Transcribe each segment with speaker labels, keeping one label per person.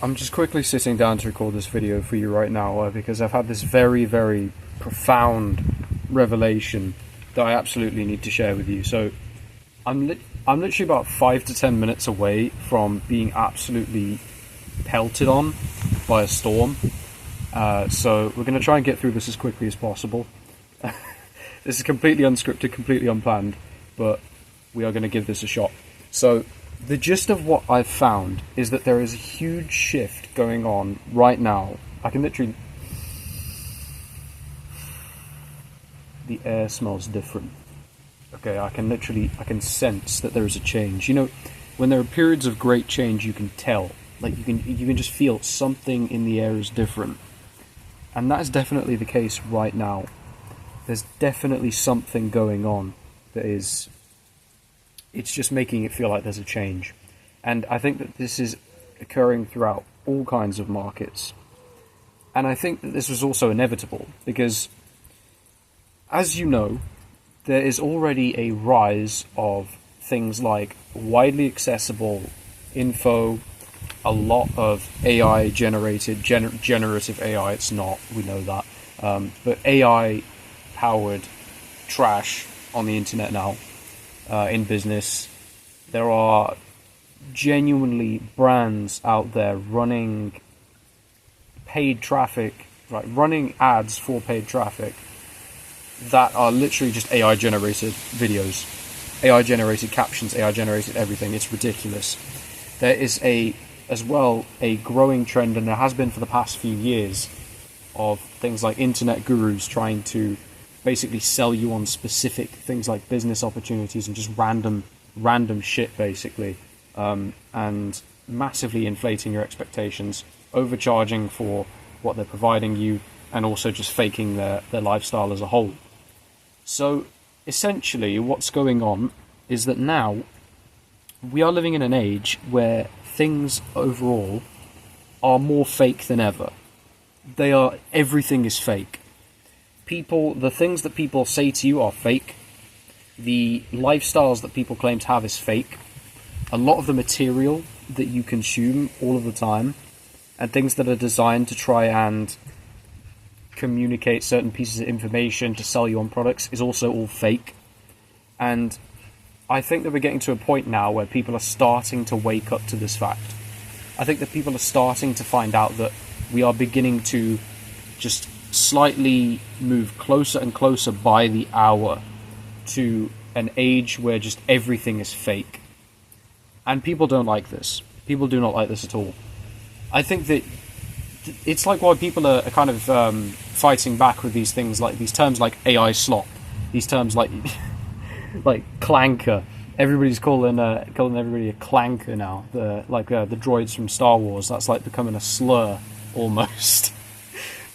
Speaker 1: I'm just quickly sitting down to record this video for you right now because I've had this very, very profound revelation that I absolutely need to share with you. So I'm literally about 5 to 10 minutes away from being absolutely pelted on by a storm. So we're going to try and get through this as quickly as possible. This is completely unscripted, completely unplanned, but we are going to give this a shot. So the gist of what I've found is that there is a huge shift going on right now. I can literally... The air smells different. Okay, I can sense that there is a change. You know, when there are periods of great change, you can tell. Like, you can just feel something in the air is different. And that is definitely the case right now. There's definitely something going on that is... It's just making it feel like there's a change. And I think that this is occurring throughout all kinds of markets. And I think that this was also inevitable, because, as you know, there is already a rise of things like widely accessible info, a lot of AI-generated, generative AI, it's not, we know that, but AI-powered trash on the internet now. In business, there are genuinely brands out there running paid traffic, right, running ads for paid traffic that are literally just AI generated videos, AI generated captions, AI generated everything. It's ridiculous. There is as well a growing trend, and there has been for the past few years, of things like internet gurus trying to basically sell you on specific things like business opportunities and just random shit, basically, and massively inflating your expectations, overcharging for what they're providing you, and also just faking their lifestyle as a whole. So essentially what's going on is that now we are living in an age where things overall are more fake than ever. Everything is fake. The things that people say to you are fake. The lifestyles that people claim to have is fake. A lot of the material that you consume all of the time, and things that are designed to try and communicate certain pieces of information to sell you on products, is also all fake. And I think that we're getting to a point now where people are starting to wake up to this fact. I think that people are starting to find out that we are beginning to just slightly move closer and closer by the hour to an age where just everything is fake. And people don't like this. People do not like this at all. I think that it's like why people are kind of fighting back with these things, like these terms like AI slop, these terms like like clanker. Everybody's calling everybody a clanker now. The droids from Star Wars. That's like becoming a slur almost.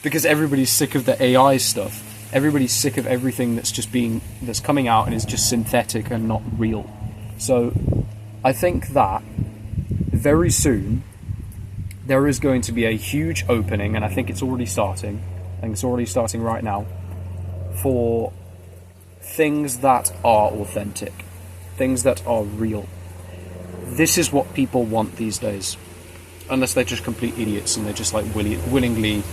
Speaker 1: Because everybody's sick of the AI stuff. Everybody's sick of everything that's coming out and is just synthetic and not real. So I think that very soon there is going to be a huge opening, and I think it's already starting. I think it's already starting right now, for things that are authentic, things that are real. This is what people want these days, unless they're just complete idiots and they're just like willingly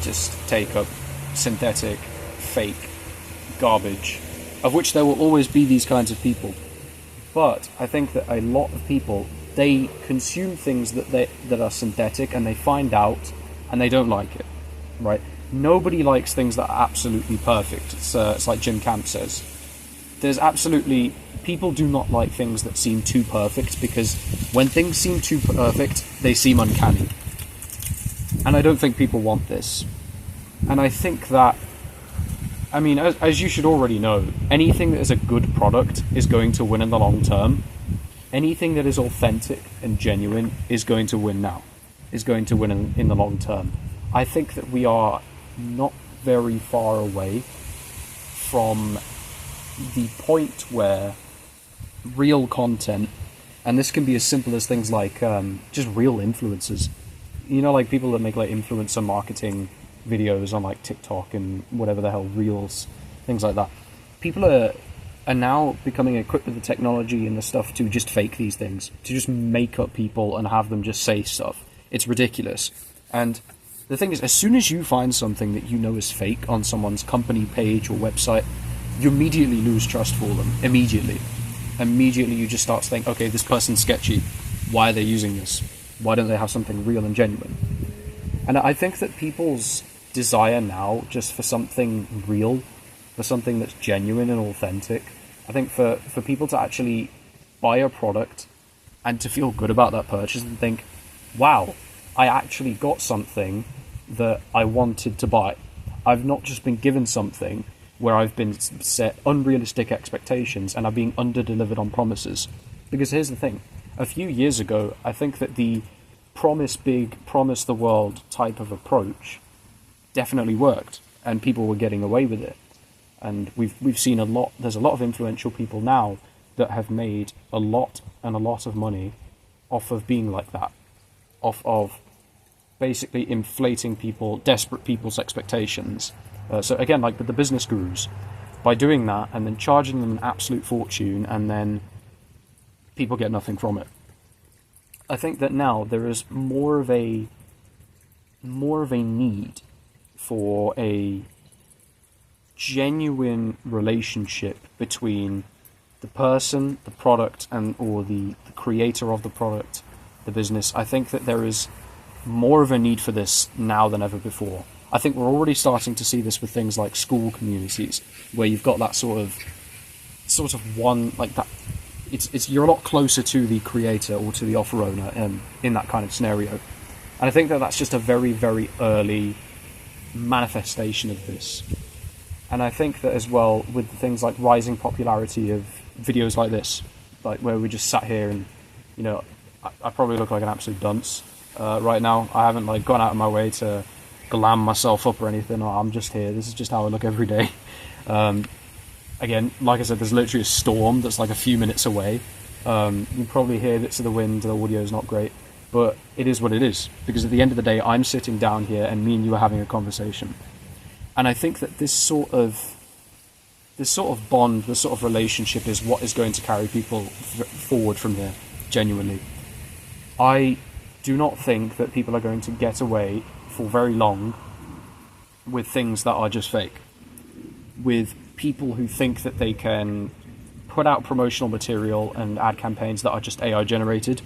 Speaker 1: just take up synthetic, fake garbage, of which there will always be these kinds of people. But I think that a lot of people, they consume things that are synthetic, and they find out and they don't like it, right? Nobody likes things that are absolutely perfect. It's like Jim Camp says. People do not like things that seem too perfect, because when things seem too perfect, they seem uncanny. And I don't think people want this. And I think that, I mean, as you should already know, anything that is a good product is going to win in the long term. Anything that is authentic and genuine is going to win now, is going to win in the long term. I think that we are not very far away from the point where real content, and this can be as simple as things like just real influencers. You know, like people that make like influencer marketing videos on like TikTok and whatever the hell, Reels, things like that. People are now becoming equipped with the technology and the stuff to just fake these things, to just make up people and have them just say stuff. It's ridiculous. And the thing is, as soon as you find something that you know is fake on someone's company page or website, you immediately lose trust for them. Immediately you just start to think, okay, this person's sketchy. Why are they using this? Why don't they have something real and genuine? And I think that people's desire now just for something real, for something that's genuine and authentic, I think for people to actually buy a product and to feel good about that purchase and think, wow, I actually got something that I wanted to buy. I've not just been given something where I've been set unrealistic expectations and I've been under-delivered on promises. Because here's the thing, a few years ago, I think that the promise big, promise the world type of approach definitely worked, and people were getting away with it. And we've seen there's a lot of influential people now that have made a lot of money off of being like that, off of basically inflating desperate people's expectations. So again, like with the business gurus, by doing that and then charging them an absolute fortune, and then people get nothing from it. I think that now there is more of a need for a genuine relationship between the person, the product, or the creator of the product, the business. I think that there is more of a need for this now than ever before. I think we're already starting to see this with things like school communities, where you've got that sort of one, like that. You're a lot closer to the creator or to the offer owner in that kind of scenario. And I think that that's just a very, very early manifestation of this. And I think that as well, with things like rising popularity of videos like this, like where we just sat here and, you know, I probably look like an absolute dunce right now. I haven't like gone out of my way to glam myself up or anything. I'm just here. This is just how I look every day. Again, like I said, there's literally a storm that's like a few minutes away. You can probably hear bits of the wind. The audio is not great, but it is what it is. Because at the end of the day, I'm sitting down here and me and you are having a conversation. And I think that this sort of bond, this sort of relationship is what is going to carry people forward from here, genuinely. I do not think that people are going to get away for very long with things that are just fake. With people who think that they can put out promotional material and ad campaigns that are just AI generated.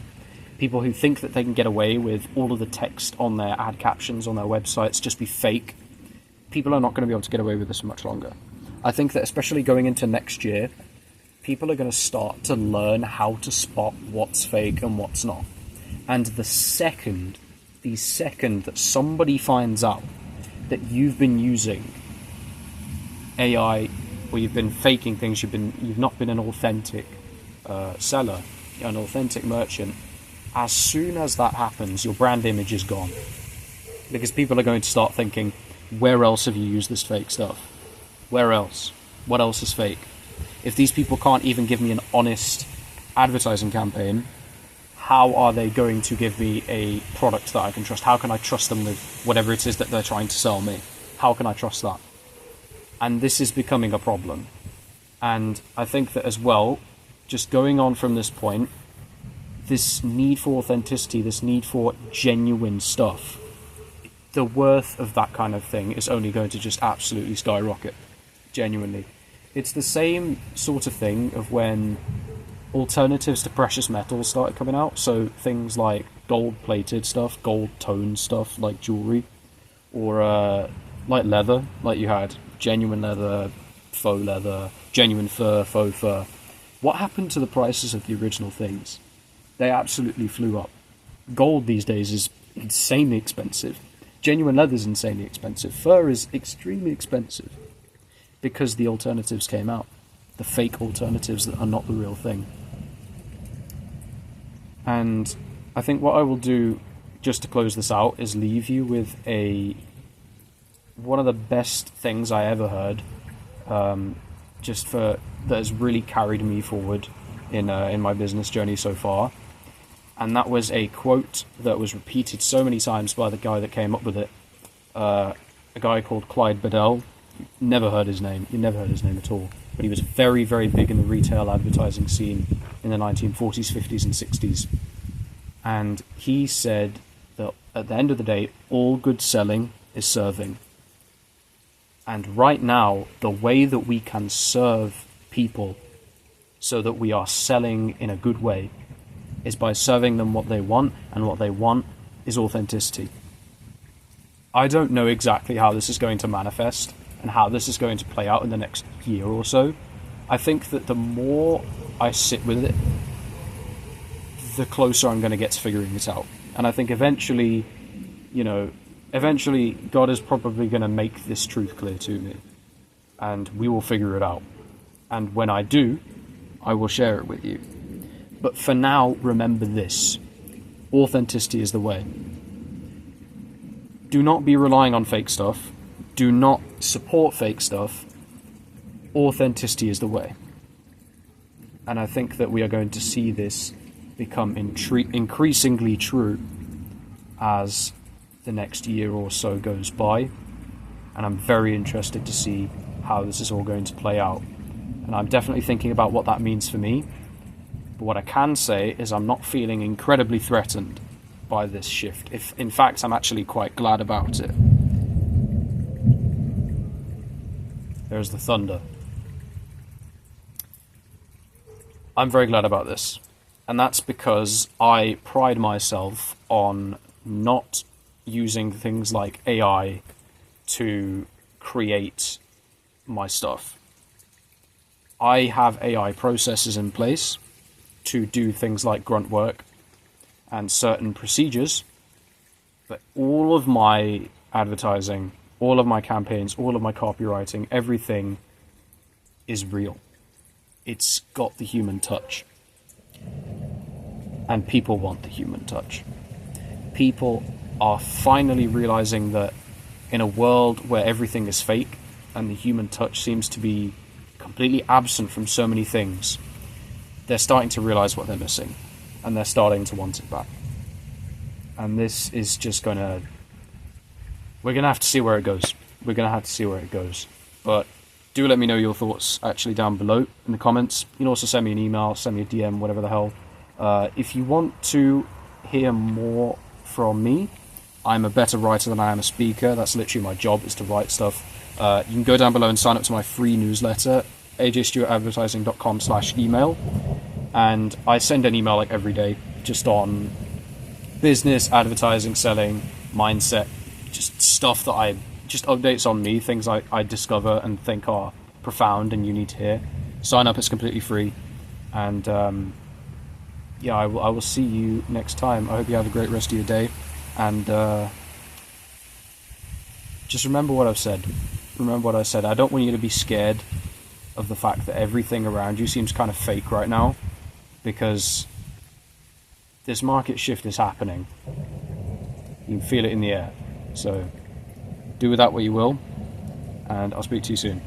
Speaker 1: People who think that they can get away with all of the text on their ad captions on their websites just be fake. People are not going to be able to get away with this much longer. I think that especially going into next year, people are going to start to learn how to spot what's fake and what's not. And the second that somebody finds out that you've been using AI, or you've been faking things, you've not been an authentic seller, an authentic merchant, as soon as that happens, your brand image is gone. Because people are going to start thinking, where else have you used this fake stuff? Where else? What else is fake? If these people can't even give me an honest advertising campaign, how are they going to give me a product that I can trust? How can I trust them with whatever it is that they're trying to sell me? How can I trust that? And this is becoming a problem. And I think that as well, just going on from this point, this need for authenticity, this need for genuine stuff, the worth of that kind of thing is only going to just absolutely skyrocket. Genuinely. It's the same sort of thing of when alternatives to precious metals started coming out. So things like gold-plated stuff, gold-toned stuff like jewelry, or like leather, like you had genuine leather, faux leather, genuine fur, faux fur. What happened to the prices of the original things? They absolutely flew up. Gold these days is insanely expensive. Genuine leather is insanely expensive. Fur is extremely expensive because the alternatives came out. The fake alternatives that are not the real thing. And I think what I will do, just to close this out, is leave you with one of the best things I ever heard, that has really carried me forward in my business journey so far. And that was a quote that was repeated so many times by the guy that came up with it, a guy called Clyde Bedell. Never heard his name. You never heard his name at all. But he was very, very big in the retail advertising scene in the 1940s, 50s, and 60s. And he said that at the end of the day, all good selling is serving. And right now, the way that we can serve people so that we are selling in a good way is by serving them what they want, and what they want is authenticity. I don't know exactly how this is going to manifest and how this is going to play out in the next year or so. I think that the more I sit with it, the closer I'm going to get to figuring it out. And I think eventually, God is probably going to make this truth clear to me, and we will figure it out. And when I do, I will share it with you. But for now, remember this: authenticity is the way. Do not be relying on fake stuff. Do not support fake stuff. Authenticity is the way. And I think that we are going to see this become increasingly true as the next year or so goes by. And I'm very interested to see how this is all going to play out. And I'm definitely thinking about what that means for me. But what I can say is I'm not feeling incredibly threatened by this shift. In fact, I'm actually quite glad about it. There's the thunder. I'm very glad about this. And that's because I pride myself on not using things like AI to create my stuff. I have AI processes in place to do things like grunt work and certain procedures, but all of my advertising, all of my campaigns, all of my copywriting, everything is real. It's got the human touch. And people want the human touch. People are finally realizing that in a world where everything is fake and the human touch seems to be completely absent from so many things, they're starting to realize what they're missing, and they're starting to want it back. And this is just we're going to have to see where it goes. But do let me know your thoughts actually down below in the comments. You can also send me an email, send me a DM, whatever the hell. If you want to hear more from me, I'm a better writer than I am a speaker. That's literally my job, is to write stuff. You can go down below and sign up to my free newsletter, ajstewartadvertising.com/email. And I send an email like every day, just on business, advertising, selling, mindset, just stuff that just updates on me, things I discover and think are profound and you need to hear. Sign up, it's completely free. And I will see you next time. I hope you have a great rest of your day. And just remember what I've said. I don't want you to be scared of the fact that everything around you seems kind of fake right now, because this market shift is happening. You can feel it in the air. So do with that what you will, and I'll speak to you soon.